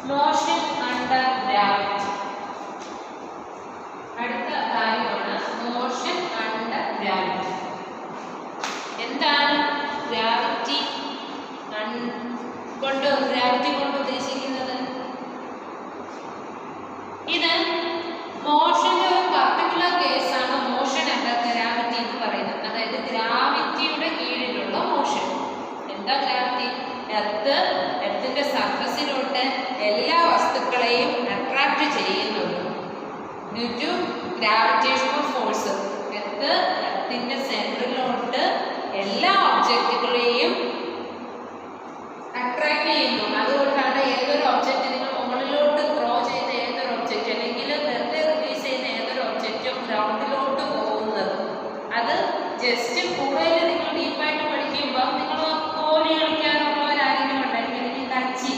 Motion under gravity. അടുത്ത കാര്യമാണ് motion under gravity. എന്താണ് ഗ്രാവിറ്റി കൊണ്ട് ഉദ്ദേശിക്കുന്നത്? ഇത് മോഷന്റെ ഒരു പർട്ടിക്കുലർ കേസാണ് മോഷൻ അണ്ടർ ഗ്രാവിറ്റി എന്ന് പറയുന്നത്. അതായത് ഗ്രാവിറ്റിയുടെ കീഴിലുള്ള മോഷൻ. എന്താ ഗ്രാവിറ്റി? എർത്തിന്റെ സർഫസിലോട്ട് എല്ലാ വസ്തുക്കളെയും അട്രാക്ട് ചെയ്യുന്നുണ്ട് ഡ്യൂ ടു ഗ്രാവിറ്റേഷണൽ ഫോഴ്സ്. എർത്തിന്റെ സെൻട്രലിലോട്ട് എല്ലാ ഒബ്ജക്റ്റുകളെയും അട്രാക്ട് ചെയ്യുന്നു. അതുകൊണ്ടാണ് ഏതൊരു ഒബ്ജക്റ്റ് നിങ്ങൾ മുകളിലോട്ട് ത്രോ ചെയ്യുന്ന ഏതൊരു ഒബ്ജക്റ്റ് അല്ലെങ്കിൽ വെറുതെ റിലീസ് ചെയ്യുന്ന ഏതൊരു ഒബ്ജക്റ്റും ഗ്രൗണ്ടിലോട്ട് പോകുന്നത്. അത് ജസ്റ്റ് കൂടുതൽ നിങ്ങൾ ഡീപ്പായിട്ട് പഠിക്കുമ്പോൾ നിങ്ങൾ കോലി കളിക്കാനുള്ളവരാരെങ്കിലും ഉണ്ടായിരിക്കും, അല്ലെങ്കിൽ കച്ചി.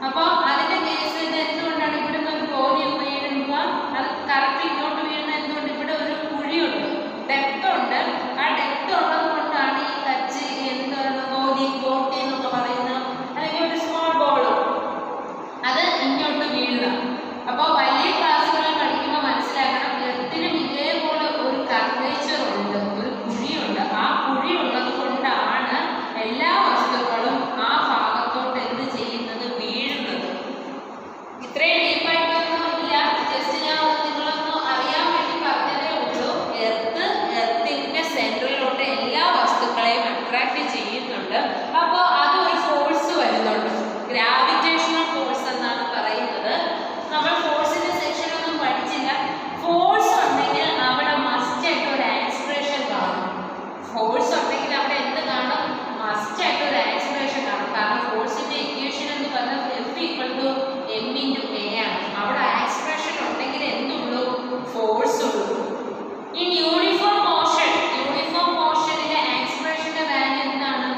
അപ്പോൾ അതിന്റെ കേസ് എന്തുകൊണ്ടാണ് ഇവിടുന്ന് ഒരു കോലി വീഴുമ്പോൾ അത് കറക്റ്റ് ഇങ്ങോട്ട് വീഴുന്ന എന്തുകൊണ്ട്? ഇവിടെ ഒരു കുഴിയുണ്ട്, ഡെപ്ത് ഉണ്ട്. ആ ഡെപ്ത് ഉള്ളത് കൊണ്ടാണ് ഈ കച്ചി എന്താണ് കോലി കോട്ടി എന്നൊക്കെ പറയുന്നത്, അല്ലെങ്കിൽ ഒരു സ്മോൾ ബോൾ അത് ഇങ്ങോട്ട് വീഴുക. അപ്പോൾ വലിയ ക്ലാസ്സുകളിൽ പഠിക്കുമ്പോൾ മനസ്സിലാക്കണം, എർത്തിനും ഇതേപോലെ ഒരു കർവേച്ചർ ഉണ്ട്, ഒരു കുഴിയുണ്ട്. ആ കുഴി ഉള്ളത് കൊണ്ടാണ് എല്ലാ വസ്തുക്കളും ആ ഭാഗത്തോട്ട് എന്ത് ചെയ്യുന്നത്? വീഴുന്നത്. ഇത്രയും ഡീപ്പായിട്ടൊന്നും ഇല്ല, ജസ്റ്റ് ഞാൻ നിങ്ങളൊന്ന് അറിയാൻ വേണ്ടി പറഞ്ഞതേ ഉള്ളൂ. എർത്തിന്റെ സെൻട്രലിലോട്ട് എല്ലാ വസ്തുക്കളെയും അട്രാക്ട് ചെയ്യുന്നുണ്ട്. അപ്പോൾ അതൊരു ഫോഴ്സ് വരുന്നുണ്ട്, ഗ്രാവിറ്റേഷണൽ ഫോഴ്സ് എന്നാണ് പറയുന്നത്. നമ്മൾ ഫോഴ്സിന്റെ സെക്ഷൻ ഒന്നും പഠിച്ചില്ല. ഫോഴ്സ് ഉണ്ടെങ്കിൽ അവിടെ മസ്റ്റ് ആയിട്ട് ഒരു ആക്സിലറേഷൻ കാണും. ഫോഴ്സ് ഉണ്ടെങ്കിൽ അവിടെ എന്ത് കാണും? മസ്റ്റ് ആയിട്ട് ഒരു ആക്സിലറേഷൻ കാണും. കാരണം ഫോഴ്സിന്റെ ഇക്വേഷൻ എന്ന് പറഞ്ഞാൽ F=m×a ആണ്. അവിടെ ആക്സിലറേഷൻ ഉണ്ടെങ്കിൽ എന്തുള്ളൂ? ഫോഴ്സ് ഉള്ളൂ. ഇൻ യൂണിഫോം മോഷനിലെ ആക്സിലറേഷന്റെ വാല്യൂ എന്താണ്?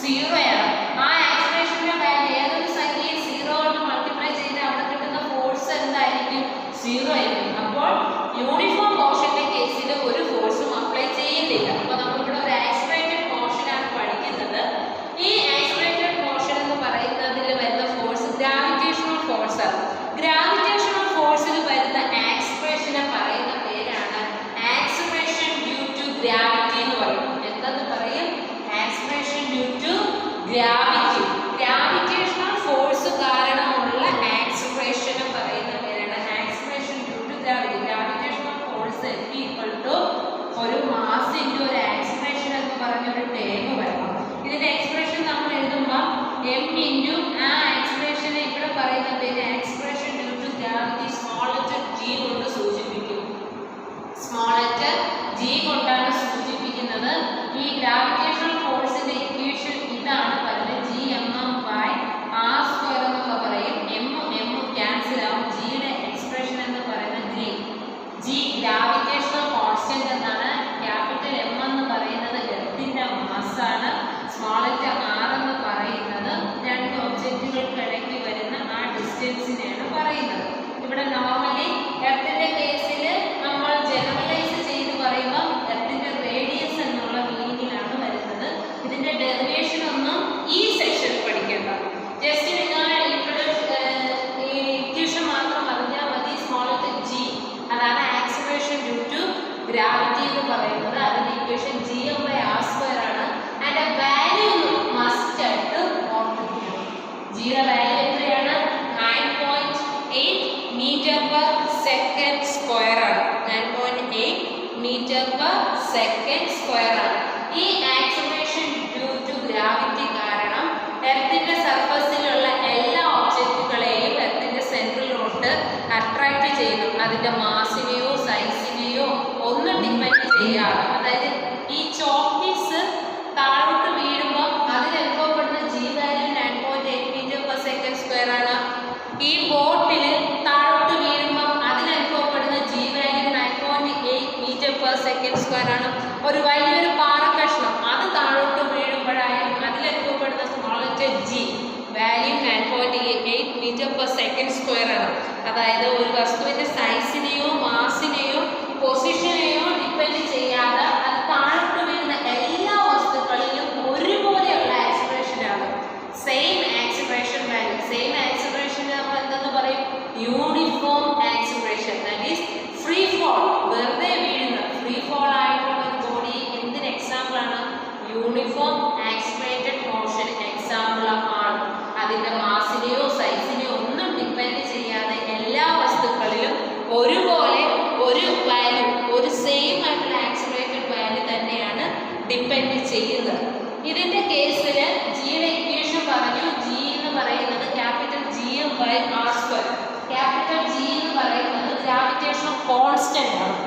0 ആണ്. ആ ആക്സിലറേഷന്റെ വാല്യൂ ഏതൊരു സംഖ്യയെ 0 കൊണ്ട് മൾട്ടിപ്ലൈ ചെയ്ത് അവിടെ കിട്ടുന്ന ഫോഴ്സ് എന്തായിരിക്കും? 0 ആയിരിക്കും. അപ്പോൾ യൂണിഫോം മോഷന്റെ കേസിൽ ഒരു ഫോഴ്സും അപ്ലൈ ചെയ്യുന്നില്ല. അപ്പോൾ നമ്മളിവിടെ ഒരു ആക്സിലറേറ്റഡ് മോഷനാണ് പഠിക്കുന്നത്. ഈ ആക്സിലറേറ്റഡ് മോഷൻ എന്ന് പറയുന്നതിൽ വരുന്ന ഫോഴ്സ് ഗ്രാവിറ്റേഷണൽ ഫോഴ്സ് ആണ്. ഗ്രാവിറ്റേഷണൽ ഫോഴ്സിൽ വരുന്ന ആക്സിലറേഷനെ പറയുന്ന പേരാണ് ആക്സിലറേഷൻ ഡ്യൂ ടു ഗ്രാവിറ്റി എന്ന് പറയും. എന്തെന്ന് പറയും? Acceleration due to gravity. Gravitational force കാരണമുള്ള ആക്സിലറേഷനെ പറയുന്ന പേരാണ് acceleration due to gravity. Gravitational force ഒരു മാസ് ഇൻറ്റു ഒരു ആക്സിലറേഷൻ എന്ന് പറഞ്ഞൊരു ടേം വരണം. ഇതിന്റെ എക്സ്പ്രഷൻ നമ്മൾ എഴുതുമ്പോൾ m ഇൻറ്റു ആ ആക്സിലറേഷനെ ഇവിടെ പറയുന്ന പേര് acceleration due to gravity small letter g കൊണ്ട് സൂചിപ്പിക്കും. സ്മോൾ ലെറ്റർ g കൊണ്ടാണ് സൂചിപ്പിക്കുന്നത്. ഈ ഗ്രാവിറ്റേഷണൽ ഫോഴ്സിന്റെ ഇക്വേഷൻ ഇതാണ് പറയുന്നത്, Gmm/r² എന്നൊക്കെ പറയും. m ക്യാൻസൽ ആവും. ജിയുടെ എക്സ്പ്രഷൻ എന്ന് പറയുന്നത് g ഗ്രാവിറ്റേഷണൽ കോൺസ്റ്റന്റ് എന്നാണ്. ക്യാപിറ്റൽ M എന്ന് പറയുന്നത് എർത്തിന്റെ മാസ് ആണ്. സ്മോൾ ലെറ്റർ r എന്ന് പറയുന്നത് രണ്ട് ഒബ്ജക്റ്റുകൾക്കിടയ്ക്ക് വരുന്ന ആ ഡിസ്റ്റൻസിനെയാണ് പറയുന്നത്. ഇവിടെ നോർമലി എർത്തിന്റെ കേസിൽ നമ്മൾ ജനറലൈസ് ചെയ്ത് പറയുമ്പോൾ എർത്തിന്റെ റേഡിയസ് എന്നുള്ള മീനിങ്ങിലാണ് വരുന്നത്. ഇതിന്റെ ഡെറിവേഷൻ ഒന്നും ഈ സെക്ഷനിൽ പഠിക്കേണ്ട. ജസ്റ്റ് നിങ്ങൾ ഇവിടെ ഈ ഇക്വേഷൻ മാത്രം അറിഞ്ഞാൽ മതി. സ്മോൾ ലെറ്റർ g അതാണ് ആക്സിലറേഷൻ ഡ്യൂ ടു ഗ്രാവിറ്റി എന്ന് പറയുന്നത്. അതിന്റെ ഇക്വേഷൻ Gm/r² ആണ്. ആൻഡ് വാല്യൂ മസ്റ്റ് ആയിട്ട് ഓർമ്മിക്കണം. ജിയുടെ വാല്യൂ എത്രയാണ്? 9.8 m/s² ആണ്. 9.8 m/s² ആണ്. ഈ ആക്സിലറേഷൻ ഡ്യൂ ടു ഗ്രാവിറ്റി കാരണം എർത്തിന്റെ സർഫസിലുള്ള എല്ലാ ഒബ്ജക്റ്റുകളെയും എർത്തിന്റെ സെൻട്രലിലോട്ട് അട്രാക്ട് ചെയ്യുന്നു. അതിന്റെ മാസിനെയോ സൈസിനെയോ ഒന്നും ഡിപ്പെൻഡ് ചെയ്യാതെ. അതായത് ഈ ചോക്ലേറ്റ്സ് താഴോട്ട് വീഴുമ്പോൾ അതിൽ അനുഭവപ്പെടുന്ന G വാല്യൂ 9.8 m/s² ആണ്. ഈ ബോട്ടിൽ താഴോട്ട് വീഴുമ്പോൾ അതിൽ അനുഭവപ്പെടുന്ന G വാല്യൂ 9.8 m/s² ആണ്. ഒരു വലിയൊരു പാറ കഷ്ണം അത് താഴോട്ട് വീഴുമ്പോഴായാലും അതിൽ അനുഭവപ്പെടുന്ന small letter g value 9.8 m/s² ആണ്. അതായത് ഒരു വസ്തുവിന്റെ സൈസിനെയോ മാസിനെയോ പൊസിഷനെയോ ഡിപ്പെൻഡ് ചെയ്യാതെ അത് താഴോട്ട് വീഴുന്ന എല്ലാ വസ്തുക്കളിലും ഒരുപോലെയുള്ള ആക്സിലറേഷൻ ആണ്. Same acceleration value. Same acceleration ഇതിന്റെ കേസിൽ ജിയുടെ ഇക്വേഷൻ പറഞ്ഞു. ജി എന്ന് പറയുന്നത് ക്യാപിറ്റൽ GM/r². ക്യാപിറ്റൽ ജി എന്ന് പറയുന്നത് ഗ്രാവിറ്റേഷൻ കോൺസ്റ്റന്റ് ആണ്.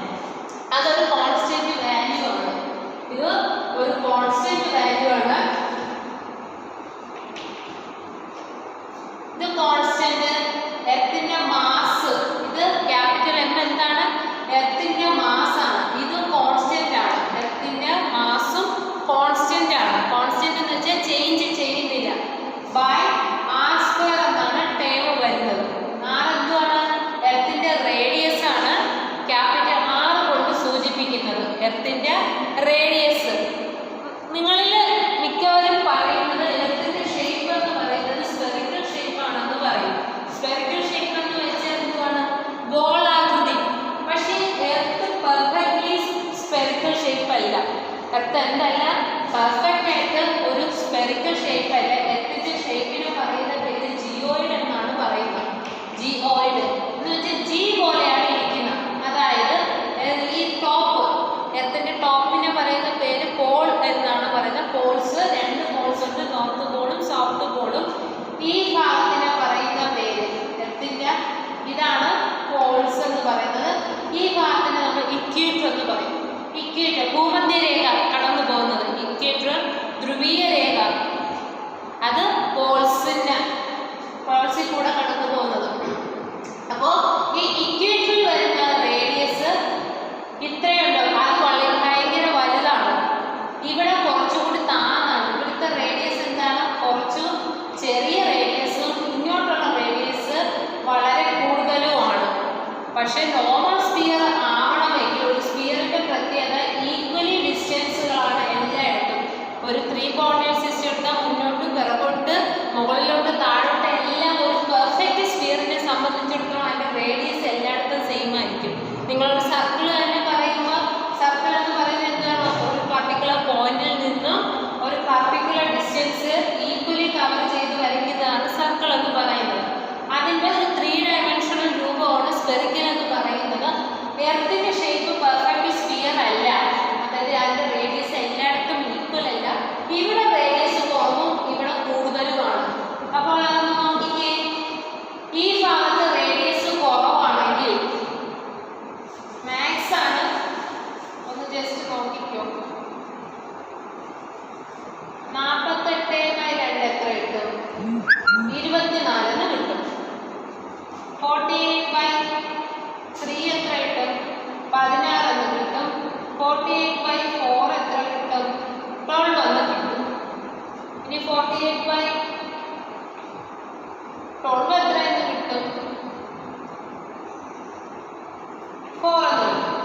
അതൊരു കോൺസ്റ്റന്റ് വാല്യൂ ആണ്. ഇത് ഒരു കോൺസ്റ്റന്റ് വാല്യൂ ആണ്. ഇത് കോൺസ്റ്റന്റ്. എർത്തിന്റെ മാസ്, ഇത് ക്യാപിറ്റൽ എം എന്താണ്? എർത്തിന്റെ മാസ് ആണ്. ഇത് കോൺസ്റ്റന്റ് ആണ്. എർത്തിന്റെ മാസും കോൺസ്റ്റന്റ് ആണ്. കോൺസ്റ്റന്റ് എന്ന് വെച്ചാൽ ചേഞ്ച് ചെയ്യുന്നില്ല. ബൈ r² എന്നാണ് ടേം വരുന്നത്. r എന്താണ്? എർത്തിന്റെ റേഡിയസ് ആണ്. ക്യാപിറ്റൽ R കൊണ്ട് സൂചിപ്പിക്കുന്നത് എർത്തിന്റെ റേഡിയസ്. നിങ്ങളിൽ മിക്കവരും പറയുന്നത് എർത്തിന്റെ ഷേപ്പ് എന്ന് പറയുന്നത് സ്ഫെറിക്കൽ ഷേപ്പ് ആണെന്ന് പറയും. സ്ഫെറിക്കൽ ഷേപ്പ് എന്ന് വെച്ചാൽ എന്താണ്? ഗോളാകൃതി. പക്ഷേ എർത്ത് പെർഫെക്റ്റ്ലി സ്ഫെറിക്കൽ ഷേപ്പ് അല്ല. എർത്ത് എന്തല്ല? പെർഫെക്റ്റ് ആയിട്ട് ഒരു സ്ഫെറിക്കൽ ഷേപ്പ് അല്ല. എർത്തിന്റെ ഷേപ്പിന് പറയുന്ന പേര് ജിയോയിഡ് എന്നാണ് പറയുന്നത്. ജിയോയിഡ് എന്ന് വെച്ചാൽ ജി പോലെയാണ് ഇരിക്കുന്നത്. അതായത് ഈ ടോപ്പ്, എർത്തിന്റെ ടോപ്പിന് പറയുന്ന പേര് പോൾ എന്നാണ് പറയുന്നത്. പോൾസ്, 2 പോൾസ് ഉണ്ട്, നോർത്ത് പോളും സൗത്ത് പോളും. ഈ ഭാഗത്തിന് പറയുന്ന പേര് എർത്തിന്റെ ഇതാണ് പോൾസ് എന്ന് പറയുന്നത്. ഈ ഭാഗത്തിന് നമ്മൾ ഇക്വേറ്റർ എന്ന് പറയും. ഇക്വേറ്റർ ഭൂമധ്യരേഖ കടന്നു പോകുന്നത്. ഇക്വേറ്റർ ധ്രുവീയ രേഖ, അത് പോൾസിൽ കൂടെ കടന്നു പോകുന്നത്. അപ്പോൾ ഈ ഇക്വേറ്ററിൽ വരുന്ന റേഡിയസ് ഇത്രയുണ്ട്. അത് ഭയങ്കര വലുതാണ്. ഇവിടെ കുറച്ചുകൂടി താന്നാണ്. ഇവിടുത്തെ റേഡിയസ് എന്താണ്? കുറച്ചു ചെറിയ റേഡിയസും ഇങ്ങോട്ടുള്ള റേഡിയസ് വളരെ കൂടുതലുമാണ്. പക്ഷെ നോർമൽ സ്ഫിയർ ആവണമെങ്കിൽ ഒരു സ്ഫിയറിന്റെ പ്രത്യേകത ഈക്വലി ഡിസ്റ്റൻസുകളാണ് എല്ലായിടത്തും. ഒരു 3 കോർഡിനേറ്റ് സിസ്റ്റം എടുത്താൽ മുന്നോട്ട്, പിറകോട്ട്, മുകളിലോട്ട്, താഴോട്ട് എല്ലാം ഒരു പെർഫെക്റ്റ് സ്ഫിയറിനെ സംബന്ധിച്ചിടത്തോളം അതിന്റെ റേഡിയസ് എല്ലായിടത്തും സെയിം ആയിരിക്കും. നിങ്ങളൊരു സർക്കിൾ തന്നെ പറയുമ്പോൾ സർക്കിൾ എന്ന് പറയുന്നത് എന്താണ്? ഒരു പർട്ടിക്കുലർ പോയിന്റിൽ നിന്നും ഒരു പർട്ടിക്കുലർ ഡിസ്റ്റൻസ് ഈക്വലി കവർ ചെയ്ത് വരയ്ക്കുന്നതാണ് സർക്കിൾ എന്ന് പറയുന്നത്. അതിന്റെ ഒരു 3 ഡയമെൻഷണൽ രൂപമാണ് സ്ഫെറിക്കൽ എന്ന് പറയുന്നത്. എർത്തിന്റെ ഷേപ്പ് പെർഫെക്റ്റ് സ്ഫിയർ അല്ല. അതായത് അതിന്റെ റേഡിയസ് എല്ലായിടത്തും ഈക്വൽ അല്ല. ഇവിടെ റേഡിയസ് കുറവും ഇവിടെ കൂടുതലുമാണ്. അപ്പോൾ അതൊന്ന് നോക്കിക്കേ. ഈ ഭാഗത്ത് റേഡിയസ് കുറവാണെങ്കിൽ മാക്സ് ആണ്. ഒന്ന് ജസ്റ്റ് നോക്കിക്കോ. 48/2 എത്ര കിട്ടും? 24 എന്ന് കിട്ടും. 48/3 എത്ര കിട്ടും? 16 എന്ന് കിട്ടും. 48/4 എത്ര കിട്ടും? 12 എന്ന് കിട്ടും. ഇനി 48/12 എത്ര എന്ന് കിട്ടും? 4 എന്ന് കിട്ടും.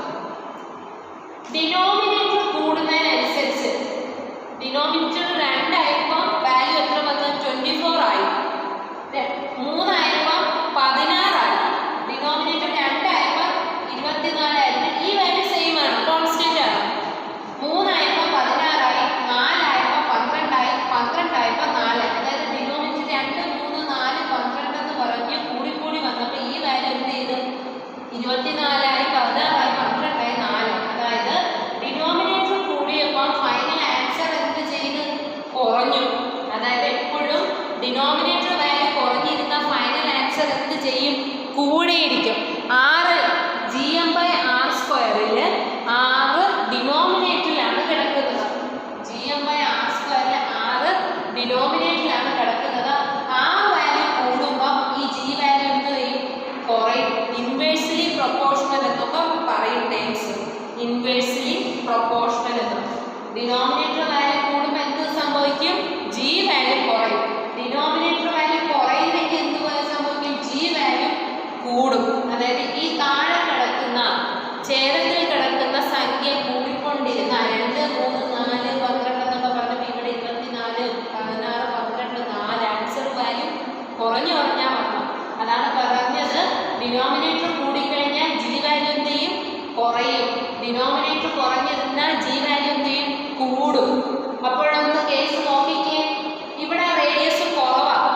ഡിനോമിനേറ്റർ കൂടുന്നതിനനുസരിച്ച് ഡിനോമിനേറ്റർ 2 ആയപ്പോൾ വാല്യൂ എത്ര വന്നു? 24 ആയി. 3 ആയപ്പോൾ 16 ആയി. ഡിനോമിനേറ്റർ 2 ആയപ്പോൾ 24 ആയിരുന്നു. ഈ വാല്യൂ സെയിം ആണ്, കോൺസ്റ്റന്റ് ആണ്. 3 ആയപ്പോൾ 16 ആയി. 4 ആയപ്പോൾ 12 ആയി. 12 ആയപ്പോൾ 4. അതായത് ഡിനോമിനേറ്റർ 2, 3, 4, 12 എന്ന് പറഞ്ഞ് കൂടി വന്നപ്പോൾ ഈ വാല്യൂ എന്ത് ചെയ്തു? 24 ആയി, 16 ആയി, 12 ആയി, 4. അതായത് ഡിനോമിനേറ്റർ കൂടിയപ്പോൾ ഫൈനൽ ആൻസർ എന്ത് ചെയ്ത്? കുറഞ്ഞു. അതായത് എപ്പോഴും ഡിനോമിനേറ്റർ വാല്യൂ കുറഞ്ഞിരുന്ന ഫൈനൽ ആൻസർ എന്ത് ചെയ്യും? കൂടിയിരിക്കും. 6 GM/r²ൽ 6 ഡിനോമിനേറ്ററിലാണ് കിടക്കുന്നത്. GM/r²ൽ 6 ഡിനോമിനേറ്ററിലാണ് കിടക്കുന്നത്. ആ വാല്യൂ കൂടുമ്പോൾ ഈ G വാല്യൂ എന്ത് ചെയ്യും? കുറയും. ഇൻവേഴ്സ്ലി പ്രൊപ്പോർഷണൽ എന്നൊക്കെ പറയും ടേംസ്. ഇൻവേഴ്സ്ലി പ്രൊപ്പോർഷണൽ എന്ന്. ഡിനോമിനേറ്റർ വാല്യൂ കൂടുമ്പോൾ എന്ത് സംഭവിക്കും? G വാല്യൂ കുറയും. ഡിനോമിനേറ്റർ വാല്യൂ കുറയുന്നെങ്കിൽ എന്തുപോലെ സംഭവിക്കും? G വാല്യൂ കൂടും. അതായത് ഈ താഴെ കിടക്കുന്ന ഛേദത്തിൽ കിടക്കുന്ന സംഖ്യ കൂടിക്കൊണ്ടിരുന്ന 2, 3, 4, 12 എന്നൊക്കെ പറഞ്ഞപ്പോൾ ഇവിടെ 24, 16, 12, 4 ആൻസർ വാല്യൂ കുറഞ്ഞു കുറഞ്ഞാൽ വന്നു. അതാണ് പറഞ്ഞത്. ഡിനോമിനേറ്റർ കൂടിക്കഴിഞ്ഞാൽ G വാല്യൂ എന്ത് ചെയ്യും? കുറയും. ഡിനോമിനേറ്റർ കുറഞ്ഞിരുന്നാൽ G വാല്യൂ എന്ത് ചെയ്യും? കൂടും. അപ്പോഴൊന്ന് കേസ് നോക്കിക്കേ. ഇവിടെ റേഡിയസ് കുറവാണ്.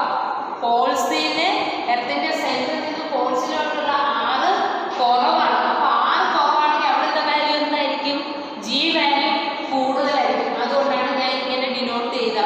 പോൾസിൽ എർത്തിന്റെ സെന്ററിൽ നിന്ന് പോൾസിലോട്ടുള്ള R കുറവാണ്. അപ്പോൾ R കുറവാണെങ്കിൽ അവിടുത്തെ വാല്യൂ എന്തായിരിക്കും? G വാല്യൂ കൂടുതലായിരിക്കും. അതുകൊണ്ടാണ് ഞാൻ ഇങ്ങനെ ഡിനോട്ട് ചെയ്തത്.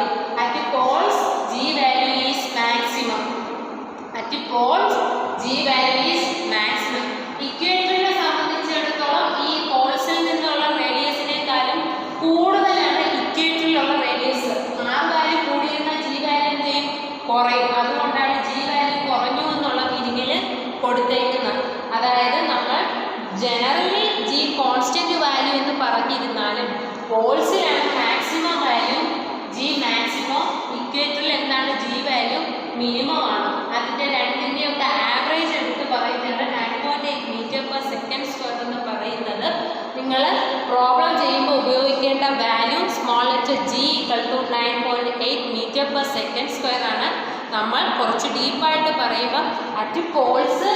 നിങ്ങൾ പ്രോബ്ലം ചെയ്യുമ്പോൾ ഉപയോഗിക്കേണ്ട value small letter G equal to 9.8 metre per second square ആണ്. നമ്മൾ കുറച്ച് ഡീപ്പായിട്ട് പറയുമ്പോൾ at poles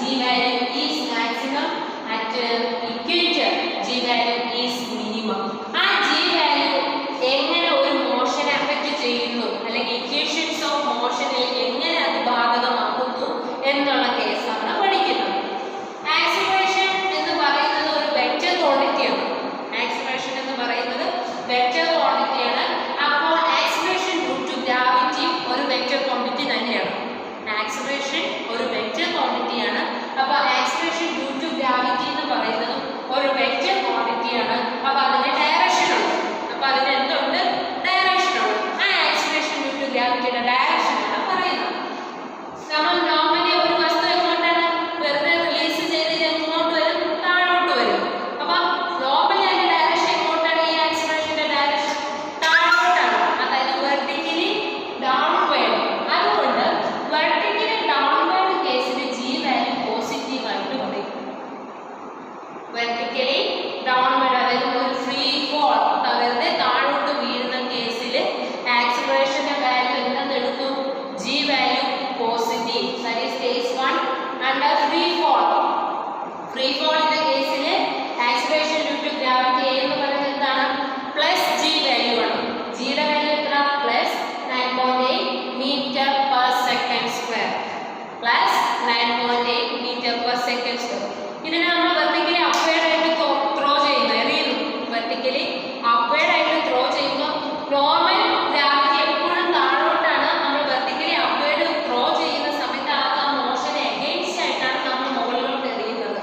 G value is maximum, at equator G value is minimum. ആ ജി വാല്യൂ എങ്ങനെ ഒരു മോഷനെ അഫക്റ്റ് ചെയ്യുന്നു അല്ലെങ്കിൽ ഇക്വേഷൻസ് ഓഫ് മോഷനിൽ എങ്ങനെ അത് ബാധകമാക്കുന്നു എന്നുള്ള കേസാണ് പഠിക്കുന്നത്. ആക്സിലറേഷൻ എന്ന് പറയുന്നത് ഒരു വെക്റ്റർ ക്വാണ്ടിറ്റിയാണ്. ആക്സിലറേഷൻ എന്ന് പറയുന്നത് വെക്റ്റർ ക്വാണ്ടിറ്റിയാണ്. അപ്പോൾ ആക്സിലറേഷൻ ഡ്യൂ ടു ഗ്രാവിറ്റി ഒരു വെക്റ്റർ ക്വാണ്ടിറ്റി തന്നെയാണ്. ആക്സിലറേഷൻ ഒരു വെക്റ്റർ ക്വാണ്ടിറ്റിയാണ്. അപ്പോൾ ആക്സിലറേഷൻ ഡ്യൂ ടു ഗ്രാവിറ്റി എന്ന് പറയുന്നത് ഒരു വെക്റ്റർ ക്വാണ്ടിറ്റിയാണ്. അപ്പോൾ അതിന്റെ ഡയറക്ഷൻ ഉണ്ട്. അപ്പോൾ അതിന് എന്തുണ്ട്? ഡയറക്ഷൻ ഉണ്ട്. ആ ആക്സിലറേഷൻ ഡ്യൂ ടു ഗ്രാവിറ്റിയുടെ ഡയറക്ഷൻ ആണ് പറയുന്നത്. നമ്മൾ നോർമലി ഒരു വസ്തു എങ്ങോട്ടാണ് വെറുതെ റിലീസ് ചെയ്ത് എങ്ങോട്ട് വരും? താഴോട്ട് വരും. അപ്പൊ നോർമലി അതിന്റെ ഡയറക്ഷൻ എങ്ങോട്ടാണ്? ഈ ആക്സിലറേഷന്റെ ഡയറക്ഷൻ താഴോട്ടാണ്, അതായത് വെർട്ടിക്കലി ഡൗൺവേർഡ്. അതുകൊണ്ട് വെർട്ടിക്കലി ഡൗൺവേർഡ് കേസിൽ ജി വാല്യൂ പോസിറ്റീവ് ആയിട്ട് പറയും. വെർട്ടിക്കലി ഡൗൺവേർഡ് അതായത് ഒരു ഫ്രീ ഫോൾ വെറുതെ താഴോട്ട് വീഴുന്ന കേസിൽ ആക്സിലറേഷന്റെ വാല്യൂ എന്തെന്ന് എടുക്കും? G value positive. That is case 1 under free fall. Free ഫോളിന്റെ കേസിൽ ആക്സിലറേഷൻ ഡ്യൂ ടു ഗ്രാവിറ്റി എന്ന് പറയുന്നത് എന്താണ്? പ്ലസ് ജി വാല്യൂ ആണ്. ജിയുടെ വാല്യൂ എത്ര? Plus 9.8 metre per second square. Plus 9.8 metre per second square. ഇതിനെ നമ്മൾ വെർട്ടിക്കലി അപ്വേർഡ് ആയിട്ട് ത്രോ ചെയ്യുന്നു, എറിയുന്നു. വെർട്ടിക്കലി അപ്വേർഡ് ആയിട്ട് ത്രോ ചെയ്യുമ്പോൾ നോർമൽ ഗ്രാവിറ്റി എപ്പോഴും താഴോട്ടാണ്. നമ്മൾ വെർട്ടിക്കലി അപ്വേർഡ് ത്രോ ചെയ്യുന്ന സമയത്ത് ആ മോഷന് എഗെയിൻസ്റ്റ് ആയിട്ടാണ് നമ്മൾ മുകളിലോട്ട് എറിയുന്നത്.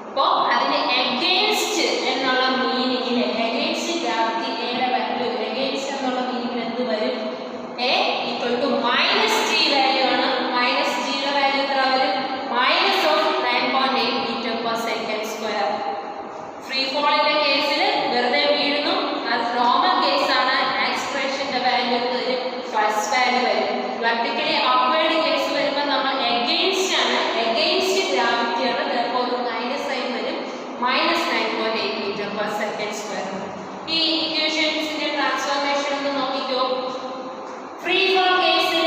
അപ്പോൾ അതിന് എഗെയിൻസ്റ്റ് എന്നുള്ള മീനിങ്ങിൽ എഗെയിൻസ്റ്റ് ഗ്രാവിറ്റി എയുടെ വാല്യൂ എഗെയിൻസ്റ്റ് എന്നുള്ള മീനിങ്ങിൽ എന്ത് വരും? A equal to minus G value ആണ്. മൈനസ് ജിയുടെ വാല്യൂ എത്ര വരും? Minus of 9.8 metre per second square. Free ഫോളിന്റെ കേസിൽ വെറുതെ വീഴുന്നു, അത് നോർമൽ കേസാണ്. ആക്സിലറേഷന്റെ വാല്യൂ പ്ലസ് വാല്യൂ വരും. വെർട്ടിക്കലി അപ്വേർഡ് കേസ് വരുമ്പോൾ നമ്മൾ എഗെയിൻസ്റ്റ് ആണ്, എഗെയിൻസ്റ്റ് ഗ്രാവിറ്റി ആണ്. therefore ഒരു മൈനസ് സൈൻ വരും. Minus 9.8 metre per second square. ഈ ഇക്വേഷൻസിന്റെ ട്രാൻസ്ഫോർമേഷൻ ഒന്ന് നോക്കിക്കോ. ഫ്രീ ഫോൾ കേസിൽ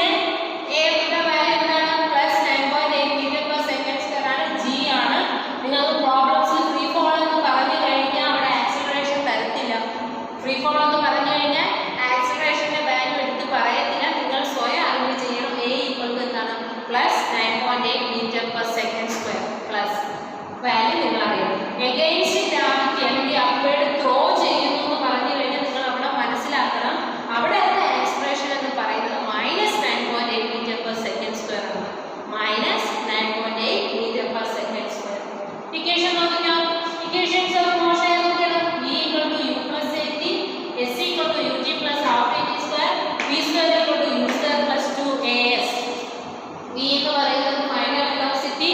എയുടെ വാല്യൂ എന്താണ്? Plus 9.8 metre per second square ആണ്. ജി ആണ്. നിങ്ങൾക്ക് പ്രോബ്ലംസിൽ ഫ്രീ ഫോൾ എന്ന് പറഞ്ഞു കഴിഞ്ഞാൽ അവിടെ ആക്സിലറേഷൻ തരത്തില്ല. ഫ്രീ ഫോൾ എന്ന് പറഞ്ഞു കഴിഞ്ഞാൽ ആക്സിലറേഷന്റെ വാല്യൂ എടുത്ത് പറയത്തില്ല. നിങ്ങൾ സ്വയം അറിവ് ചെയ്യണം. എ ഈക്വൽ ടു എന്താണ്? Plus 9.8 metre per second square. Plus value നിങ്ങൾ അറിയണം. എഗെയിൻസ്റ്റ് ഗ്രാവിറ്റി അല്ലെങ്കിൽ അപ്വേർഡ് ത്രോ ചെയ്യുന്നു എന്ന് പറഞ്ഞു കഴിഞ്ഞാൽ നിങ്ങൾ അവിടെ മനസ്സിലാക്കണം അവിടെ ആക്സിലറേഷൻ എന്ന് പറയുന്നത് minus 9.8 metre per second square ആണ്. Minus 9.8 metre per second square. Equation നോക്കിക്കോ. ഇക്വേഷൻസ് ഓഫ് മോഷൻ ഏതൊക്കെയാണ്? E equal to u plus at, s equal to ut plus half at square, v square equal to u square plus 2as. v എന്ന് പറയുന്നത് final velocity,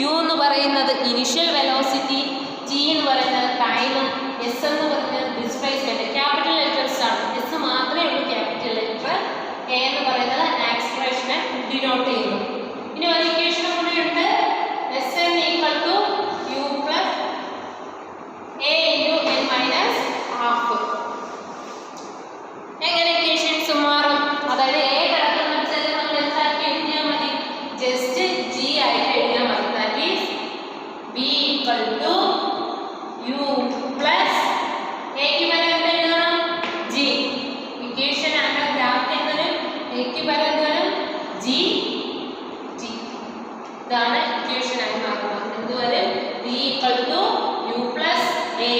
u എന്ന് പറയുന്നത് initial velocity, t എന്ന് പറയുന്നത് time, s എന്ന് പറയുന്നത് displacement. Capital letters ആണ്. s മാത്രമേ ഉള്ളൂ ക്യാപിറ്റൽ ലെറ്റർ. a എന്ന് പറയുന്നത് ആക്സിലറേഷനെ ഡിനോട്ട് ചെയ്യുന്നു. ഇനി ഒരു ഇക്വേഷൻ കൂടി ഉണ്ട്. Sn equal to u plus a into n minus half. എങ്ങനെ ഇക്വേഷൻസ് മാറും? അതായത് a കിടക്കുന്ന വെച്ചാൽ നമ്മൾ എന്താക്കി എഴുതിയാൽ മതി? ജസ്റ്റ് g ആയിട്ട് എഴുതിയാൽ മതി. That is b equal to u plus a ക്ക് പകരം എന്ത് എഴുതണം? g. ഇക്വേഷൻ ആണ് ഗ്രാഫ് എന്നത് a ക്ക് പകരം എന്ത് വരും? g t. ഇതാണ് ഇക്വേഷൻ ആയി മാറുന്നത്. എന്ത് വരും? b equal to u plus a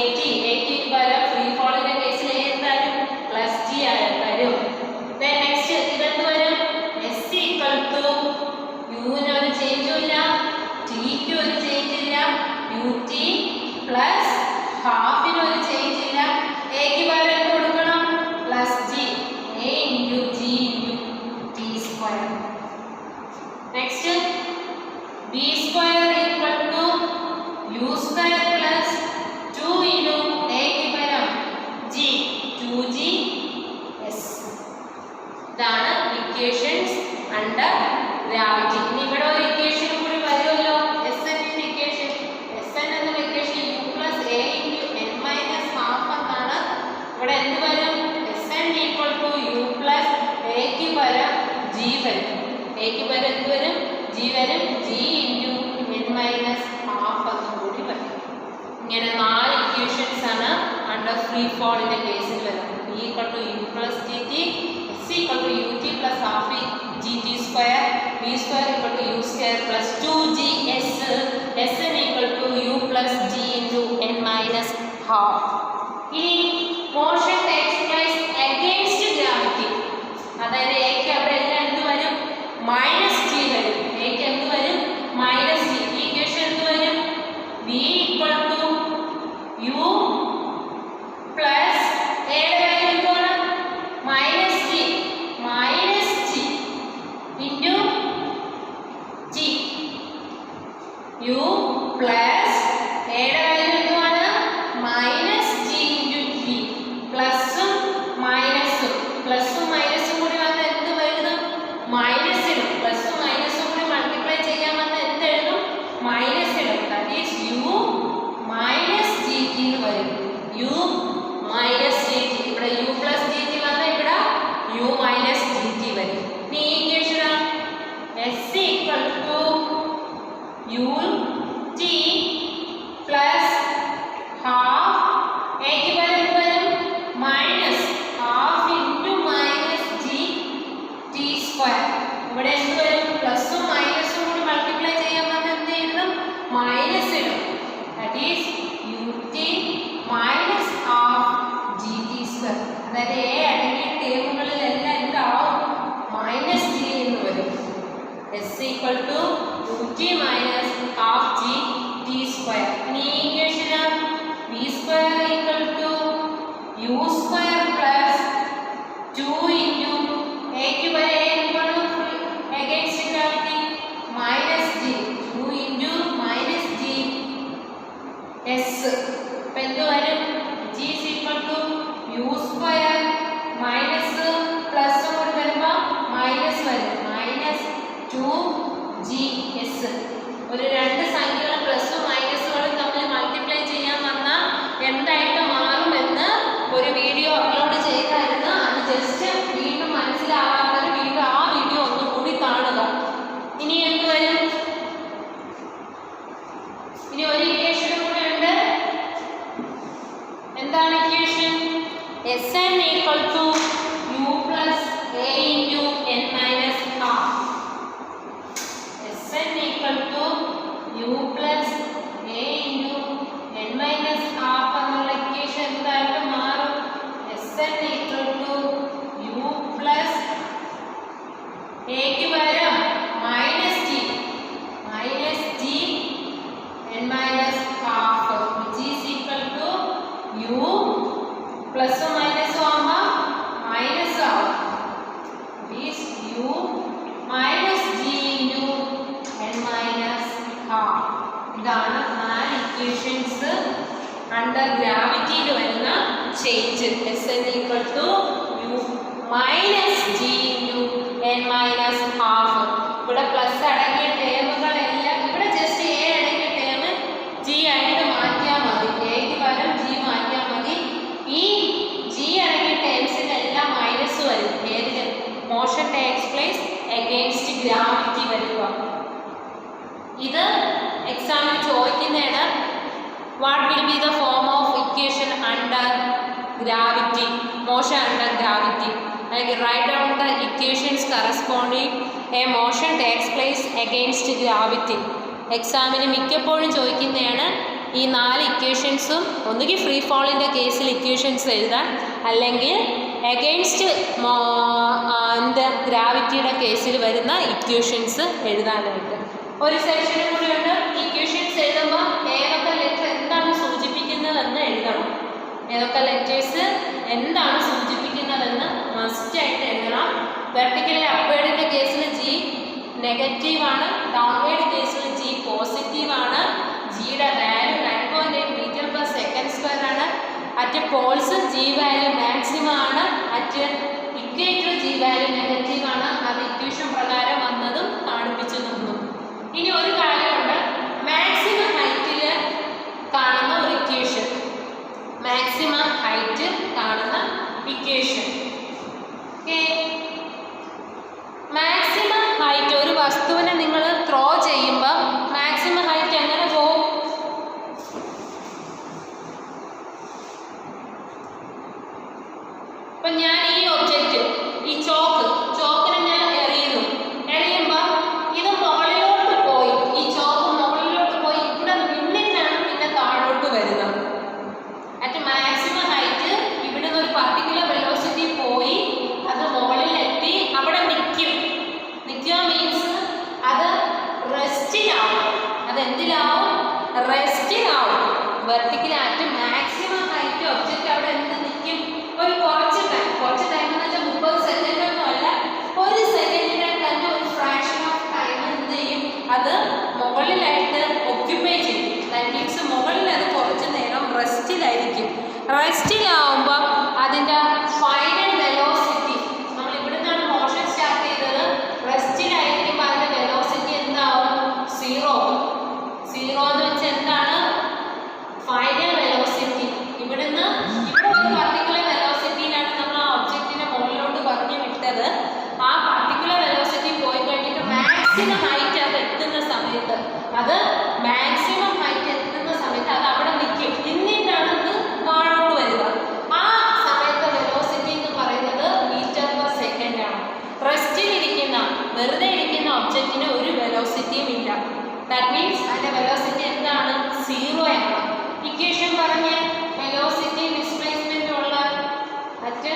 G വരും. എക്ക് പകരം എന്ത് വരും? ജി വരും. G into N minus half എന്നും കൂടി വരും. ഇങ്ങനെ 4 ഇക്വേഷൻസ് ആണ് അണ്ടർ ഫ്രീ ഫോളിന്റെ കേസിൽ വരുന്നത്. B equal to U plus G T, S equal to U T plus half G T square, B square equal to U square plus 2ജി S, S N equal to U plus G into N minus half. ഇനി motion takes place against gravity, അതായത് എക്ക് അവിടെ എല്ലാം എന്ത് വരും? Minus G വരും. എക്ക് എന്ത് വരും? Minus G. ഈ ഇക്വേഷൻ എന്ത് വരും? B equal to U plus എയുടെ വാല്യൂ എന്താണ്? Minus G into G. U plus എയുടെ വാല്യൂ എന്താണ്? Minus G into G. പ്ലസും മൈനസും കൂടി വന്ന് എന്ത് എഴുതും? മൈനസ് ഇടും. പ്ലസും മൈനസും കൂടി മൾട്ടിപ്ലൈ ചെയ്യാൻ വന്ന് എന്ത് എഴുതും? മൈനസ് ഇടും. That is U minus G T എന്ന് വരും. U minus G T. ഇവിടെ യു പ്ലസ് ജി ടി വന്നാൽ ഇവിടെ യു മൈനസ് ജി ടി വരും. ഇനി ഈ equation S equal to U T plus half, എക്ക് പകരം എന്ത് വരും? Minus half into minus G T square. ഇവിടെ എന്ത് വരും? പ്ലസും മൈനസും കൂടി മൾട്ടിപ്ലൈ ചെയ്യാൻ വന്ന് എന്ത് എഴുതും? മൈനസ് ഇടും. That is U T minus half G T square. അതായത് എ അടങ്ങിയ ടേമുകളിലെല്ലാം എന്താവും? മൈനസ് ജി എന്ന് വരും. S equal to U T minus half G T square. ഇനി ഈ equation V square equal to U square plus 2 into എക്ക് പകരം against gravity minus G, 2 into minus G S. ഇപ്പം എന്ത് വരും? G is equal to U square minus plus കൂടി വരുമ്പോൾ minus വരും. മൈനസ് 2ജി എസ്. ഒരു രണ്ട് സംഖ്യകൾ പ്ലസും മൈനസുകളും തമ്മിൽ മൾട്ടിപ്ലൈ ചെയ്യാൻ വന്നാൽ എന്തായിട്ട് മാറുമെന്ന് ഒരു വീഡിയോ അപ്ലോഡ് ചെയ്തായിരുന്നു. അത് ജസ്റ്റ് വീണ്ടും മനസ്സിലാവാത്തവർ വീണ്ടും ആ വീഡിയോ ഒന്നുകൂടി കാണുക. ഇനി എന്ത് വരും? ഇനി ഒരു ഇക്വേഷൻ കൂടെ ഉണ്ട്. എന്താണ് equation? S N equal to U plus A into N minus half. S N equal to U plus A into N minus half എന്നുള്ള ഇക്വേഷൻ എന്തായിട്ട് മാറും? S N equal to U plus എക്ക് പകരം minus G N minus half, which is equal to U പ്ലസും മൈനസും ആകുമ്പോൾ minus ആവും. Is U minus G into N minus half. ഇതാണ് 4 ഇക്വേഷൻസ് അണ്ടർ ഗ്രാവിറ്റിയിൽ വരുന്ന change. S N equal to U minus G into N minus half. ഇവിടെ plus അടങ്ങിയ ടേമുകളെല്ലാം ഇവിടെ ജസ്റ്റ് എ അടങ്ങിയ ടേം ജി ആയിട്ട് മാറ്റിയാൽ മതി. എക്ക് പകരം ജി മാറ്റിയാൽ മതി. ഈ ജി അടങ്ങിയ ടേംസിനെല്ലാം മൈനസ് വരും. ഏതിന്? Motion takes place against gravity വരിക. ഇത് എക്സാമിന് ചോദിക്കുന്നതാണ്. What will be the form of equation under gravity? Motion under gravity. അല്ലെങ്കിൽ write down the equations corresponding a motion takes place against gravity. എക്സാമിന് മിക്കപ്പോഴും ചോദിക്കുന്നതാണ് ഈ 4 ഇക്വേഷൻസും. ഒന്നുകിൽ ഫ്രീ ഫോളിൻ്റെ കേസിൽ ഇക്വേഷൻസ് എഴുതാൻ, അല്ലെങ്കിൽ അഗെയിൻസ്റ്റ് ഗ്രാവിറ്റിയുടെ കേസിൽ വരുന്ന ഇക്വേഷൻസ് എഴുതാനായിട്ട്. ഒരു സെക്ഷനും കൂടി ഉണ്ട്. ഇക്വേഷൻസ് എഴുതുമ്പോൾ ഏതൊക്കെ ലെറ്റർ എന്താണ് സൂചിപ്പിക്കുന്നതെന്ന് എഴുതണം. ഏതൊക്കെ ലെറ്റേഴ്സ് എന്താണ് സൂചിപ്പിക്കുന്നതെന്ന് മസ്റ്റായിട്ട് എഴുതണം. വെർട്ടിക്കലി അപ്വേർഡിൻ്റെ കേസിൽ ജി നെഗറ്റീവാണ്, ഡൗൺവേർഡ് കേസിൽ ജി പോസിറ്റീവാണ്. ജിയുടെ value 9.8 metre per second square ആണ്. At poles G value maximum ആണ്. At equator G value negative ആണ്. അത് ഇക്വേഷൻ പ്രകാരം വന്നതും കാണിപ്പിച്ചു തന്നു. ഇനി ഒരു കാര്യമുണ്ട്, മാക്സിമം ഹൈറ്റിൽ കാണുന്ന ഒരു ഇക്വേഷൻ. മാക്സിമം ഹൈറ്റ് കാണുന്ന ഇക്വേഷൻ. ഓക്കെ, അപ്പം ഞാൻ ഈ ഒബ്ജക്റ്റ്, ഈ ചോക്കിനെ ഞാൻ എറിയുമ്പോൾ ഇത് മുകളിലോട്ട് പോയി, ഈ ചോക്ക് മുകളിലോട്ട് പോയി ഇവിടെ നിന്നിട്ടാണ് പിന്നെ താഴോട്ട് വരുന്നത്. അറ്റ് മാക്സിമം ഹൈറ്റ് ഇവിടെ നിന്ന് ഒരു പർട്ടിക്കുലർ വെലോസിറ്റി പോയി അത് മുകളിലെത്തി അവിടെ നിൽക്കുക മീൻസ് അത് റെസ്റ്റിലാവും. അത് എന്തിലാവും? റെസ്റ്റിലാവും. വെർട്ടിക്കൽ ആറ്റ് മാക്സിമം ഹൈറ്റ് ഒബ്ജക്റ്റ് അവിടെ എന്ത് നിൽക്കും? ഒരു കുറച്ച് ടൈം എന്ന് വെച്ചാൽ 30 സെക്കൻഡ് ഒന്നും അല്ല, ഒരു സെക്കൻഡിനെ തന്നെ ഒരു ഫ്രാക്ഷൻ ഓഫ് ടൈം എന്ത് ചെയ്യും? അത് മുകളിലായിട്ട് ഒക്യുപ്പൈ ചെയ്യും. ദാറ്റ് മീൻസ് മുകളിൽ അത് കുറച്ച് നേരം റെസ്റ്റിലായിരിക്കും. റെസ്റ്റിലാവുമ്പം അതിൻ്റെ ഫൈനൽ വെലോസിറ്റി, നമ്മൾ ഇവിടെ നിന്നാണ് മോഷൻ സ്റ്റാർട്ട് ചെയ്തത്, റെസ്റ്റിലായിരിക്കുമ്പോൾ അതിൻ്റെ വെലോസിറ്റി എന്താവും? 0 എന്ന് വെച്ചാൽ എന്താണ്? Final velocity. ഇവിടുന്ന് ഇവിടെ ഒരു പർട്ടിക്കുലർ വെലോസിറ്റിയിലാണ് നമ്മൾ ആ ഒബ്ജക്റ്റിനെ മുകളിലോട്ട് പറഞ്ഞു വിട്ടത്. ആ പർട്ടിക്കുലർ വെലോസിറ്റി പോയി കഴിഞ്ഞിട്ട് മാക്സിമം ഹൈറ്റ് അത് എത്തുന്ന സമയത്ത്, അത് മാക്സിമം ഹൈറ്റ് എത്തുന്ന സമയത്ത് അത് അവിടെ നിൽക്കും. എന്നിട്ടാണ് ഇത് താഴോട്ട് വരിക. ആ സമയത്തെ വെലോസിറ്റി എന്ന് പറയുന്നത് മീറ്റർ പെർ സെക്കൻഡ് ആണ്. റെസ്റ്റിലിരിക്കുന്ന, വെറുതെ ഇരിക്കുന്ന ഒബ്ജക്റ്റിന് ഒരു വെലോസിറ്റിയും ഇല്ല. ദാറ്റ് മീൻസ് അതിൻ്റെ വെലോസിറ്റി എന്താണ്? 0 ആണ്. ഇക്വേഷൻ പറഞ്ഞ വെലോസിറ്റി ഡിസ്പ്ലേസ്മെന്റ് ഉള്ള അറ്റ്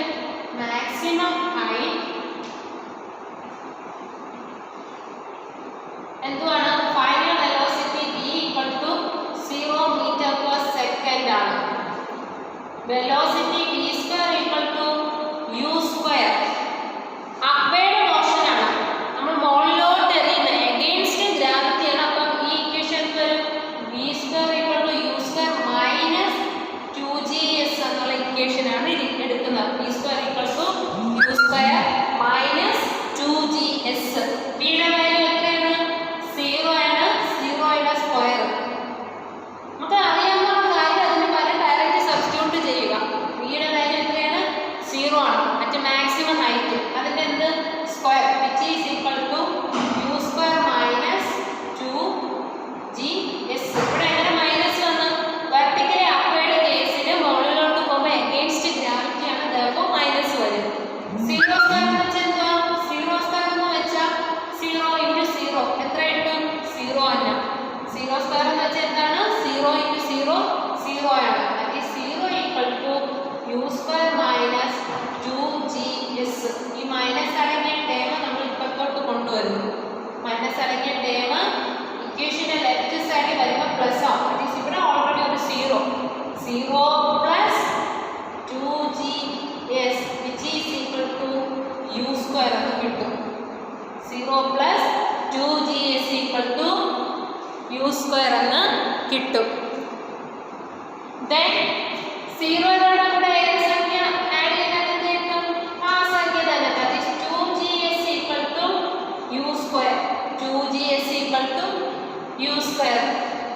മാക്സിമം ഹൈറ്റ് എന്തുവാണ്? Final velocity v = 0 metre per second ആണ്. Velocity v² = u². Upward motion ആണ്, നമ്മൾ മുകളിലോട്ട് എറിയുന്നത്, എഗെയിൻസ്റ്റ് ഗ്രാവിറ്റി ആണ്. അപ്പം ഈ ഇക്വേഷൻ വരും v² = u² മൈനസ് 2gs എന്നുള്ള ഇക്വേഷൻ ആണ് എടുക്കുന്നത്. v² = u² minus 2gs. vയുടെ value എത്രയാണ്? 0 ആണ്. 0യുടെ സ്ക്വയർ നമുക്ക് അറിയാവുന്ന കാര്യം, അതിന് പകരം ഡയറക്റ്റ് സബ്സ്റ്റിറ്റ്യൂട്ട് ചെയ്യുക. vയുടെ വാല്യൂ എത്രയാണ്? 0 ആണ്. അറ്റ് മാക്സിമം ഹൈറ്റ് അതിൻ്റെ എന്ത്? Square, which is equal to u² minus 2gs. ഇവിടെ എങ്ങനെ മൈനസ് വന്ന്? വെർട്ടിക്കലി അപ്വേർഡ് കേസിൽ മുകളിലോട്ട് പോകുമ്പോൾ എഗെയിൻസ്റ്റ് ഗ്രാവിറ്റി ആണ്, therefore മൈനസ് വരും. 0² എന്ന് വെച്ചാൽ എന്താ? 0² എന്ന് വെച്ചാൽ 0 × 0 എത്ര കിട്ടും? 0 തന്നെ. 0² എന്ന് വെച്ചാൽ എന്താണ്? 0 × 0 0 ആണ്. that is 0 = u² minus 2gs. ഈ മൈനസ് അടങ്ങിയ ടേം നമ്മൾ ഇപ്പത്തോട്ട് കൊണ്ടുവരുന്നു. മൈനസ് അടങ്ങിയ ടേം ഇക്വേഷന്റെ ലെഫ്റ്റ് സൈഡിൽ വരുമ്പോൾ പ്ലസ് ആവും. that is ഇവിടെ ഓൾറെഡി ഒരു 0 plus 2gs which is equal to u² എന്ന് കിട്ടും. 0 പ്ലസ് 2gs = u² എന്ന് കിട്ടും. then 0 കൂടെ ഏത് സംഖ്യ ആഡ് ചെയ്താൽ എന്ത് കിട്ടും? ആ സംഖ്യ തന്നെ. that is 2gs = u². 2gs = u².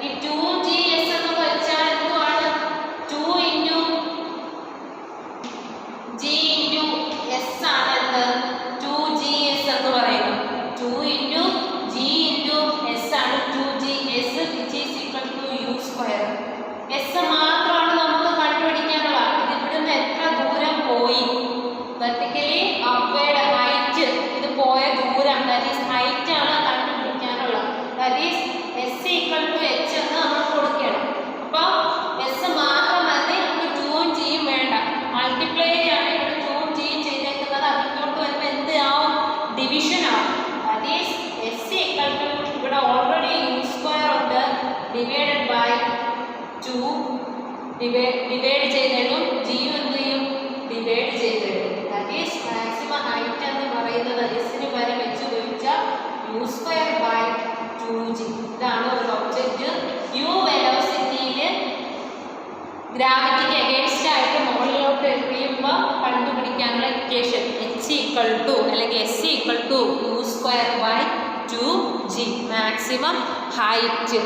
ഈ 2gs എന്ന് വെച്ചാൽ എന്തുവാണ്? 2 × g × s ആണ്. എന്ത്? 2gs എന്ന് പറയുന്നത് 2 × g × s ആണ്. 2gs which is equal to u². s മാത്രമാണ് നമുക്ക് കണ്ടുപിടിക്കാനുള്ളത്. ഇത് ഇവിടുന്ന് എത്ര ദൂരം പോയി, വെർട്ടിക്കലി അപ്വേർഡ് ഹൈറ്റ്, ഇത് പോയ ദൂരം, ദാറ്റ് ഈസ് ഹൈറ്റ് ആണ് കണ്ടുപിടിക്കാനുള്ളത്. ദാറ്റ് ഈസ് s = h എന്ന് നമ്മൾ കൊടുക്കണം. അപ്പോൾ s മാത്രം മതി, നമുക്ക് 2 ഉം g ഉം വേണ്ട. മൾട്ടിപ്ലൈ ആണ് ഇവിടെ 2 ഉം g ഉം ചെയ്തേക്കുന്നത്. അതിലോട്ട് വരുമ്പോൾ എന്ത് ആവും? ഡിവിഷൻ ആവും. ദാറ്റ് ഈസ് s = ഇവിടെ ഓൾറെഡി u² ഉണ്ട്, ഡിവൈഡഡ് ബൈ 2 ഡിവൈഡ് ചെയ്തിടും. g എന്ത് ചെയ്യും? ഡിവൈഡ് ചെയ്തിടും. ദാറ്റ് ഈസ് മാക്സിമം ഹൈറ്റ് എന്ന് പറയുന്നത് എസിന് വരെ വെച്ച് ഉപയോഗിച്ചാൽ u² / 2g. ഇതാണ് ഒരു ഒബ്ജക്റ്റ് u വെലോസിറ്റിയിൽ ഗ്രാവിറ്റിക്ക് എഗെയിൻസ്റ്റ് ആയിട്ട് മുകളിലോട്ട് എറിയുമ്പോൾ കണ്ടുപിടിക്കാനുള്ള ഇക്വേഷൻ h അല്ലെങ്കിൽ s = u² / 2g. Maximum height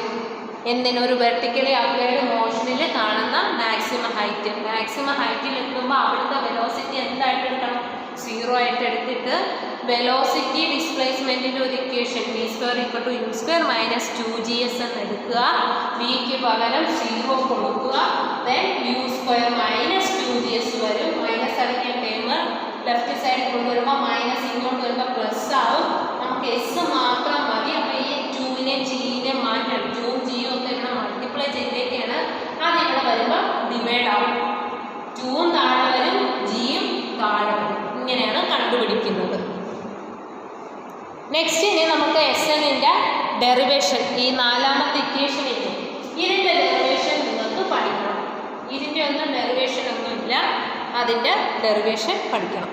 എന്തിനൊരു വെർട്ടിക്കലി അപ്വേർഡ് മോഷനിൽ കാണുന്ന മാക്സിമം ഹൈറ്റ്. മാക്സിമം ഹൈറ്റിൽ എത്തുമ്പോൾ അവിടുത്തെ വെലോസിറ്റി എന്തായിട്ട് എടുക്കണം? 0 ആയിട്ട് എടുത്തിട്ട് വെലോസിറ്റി ഡിസ്പ്ലേസ്മെൻറ്റിൻ്റെ ഒരു equation v² = u² minus 2gs എന്ന് എടുക്കുക. വിക്ക് പകരം 0 കൊടുക്കുക. ദെൻ u² മൈനസ് 2gs വരും. മൈനസ് അടങ്ങിയ ടേം വരുമ്പോൾ മൈനസ്, ഇങ്ങോട്ട് വരുമ്പോൾ പ്ലസ് ആവും. നമുക്ക് എസ് മാത്രം മതി. അപ്പോൾ ഈ 2നെ ജിനെ മാറ്റണം. 2ഉം ജിയും ഒക്കെ ഇവിടെ മൾട്ടിപ്ലൈ ചെയ്തേക്കാണ്. അത് ഇവിടെ വരുമ്പോൾ ഡിവൈഡ് ആവും. 2ഉം താഴെ വരും, ജിയും താഴെ വരും. ഇങ്ങനെയാണ് കണ്ടുപിടിക്കുന്നത്. നെക്സ്റ്റ് ഇനി നമുക്ക് എസ് എന്നിൻ്റെ ഡെറിവേഷൻ, ഈ 4ാമത്തെ ഇക്വേഷൻ ഇല്ലേ, ഇതിൻ്റെ ഡെറിവേഷൻ നിങ്ങൾക്ക് പഠിക്കണം. ഇതിൻ്റെ ഒന്നും ഡെറിവേഷൻ ഒന്നുമില്ല, അതിൻ്റെ ഡെറിവേഷൻ പഠിക്കണം.